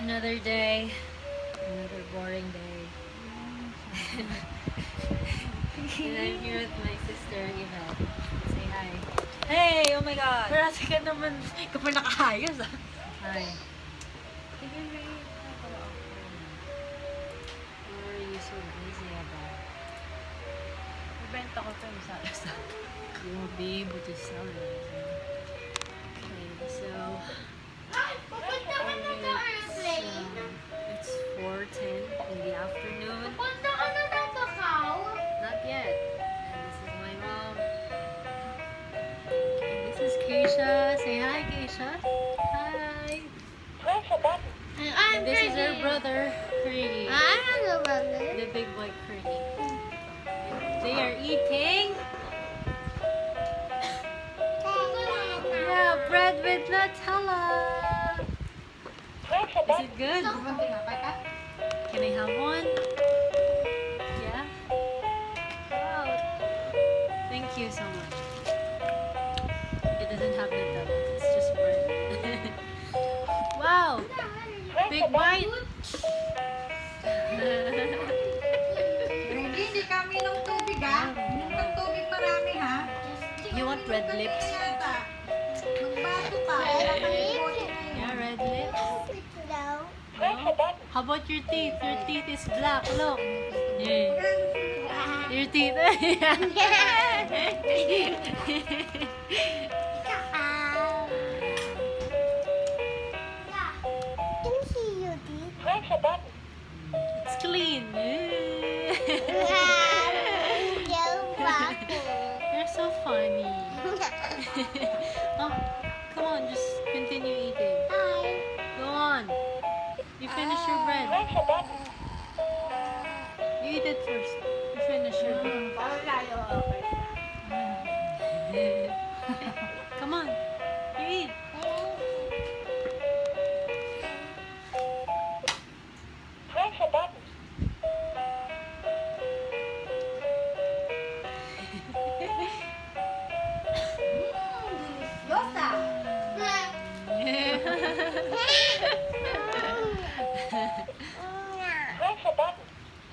Another day. Another boring day. And I'm here with my sister, Yvette. Say hi. Hey! Oh my God! Parati ka naman, Kapag nakahayos ah. hi. Tignan mo yun. What are you so busy about? Ibenta ko ito yung sa You won't be able to sell it. Okay, so it's 4:10 in the afternoon. Not yet. And this is my mom. And this is Keisha. Say hi, Keisha. Hi. And this is her brother, Craigie. The big boy Craigie. They are eating bread with Nutella. Is it good? Can I have one? Yeah? Wow. Thank you so much. It doesn't have Nutella. It's just bread. Wow. Big bite. Hindi kami ng tubig ha. Inom ng tubig marami ha. You want red lips? Magbato ka. Yeah, red lips. How about your teeth? Your teeth is black. Look. Yeah. Your teeth. It's clean. You're so funny. Oh, come on, just continue eating. Go on. You finish your bread. You eat it first. You finish your bread. Come on. You eat.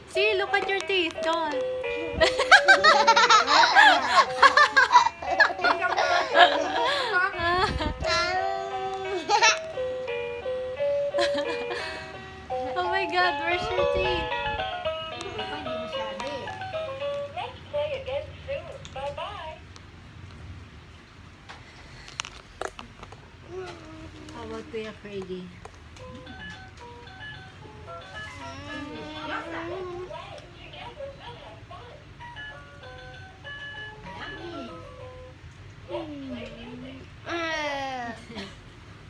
See, look at your teeth, Dawn. Oh my God, where's your teeth? Let's play again soon. Bye-bye. How about Kuya Freddy?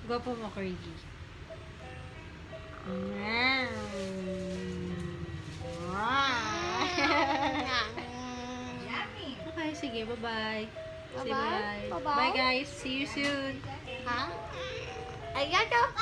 Gwapo mo, Craigie. Okay, sige, bye-bye. Say bye. Bye-bye. Bye, guys. See you soon. Huh? Arigato.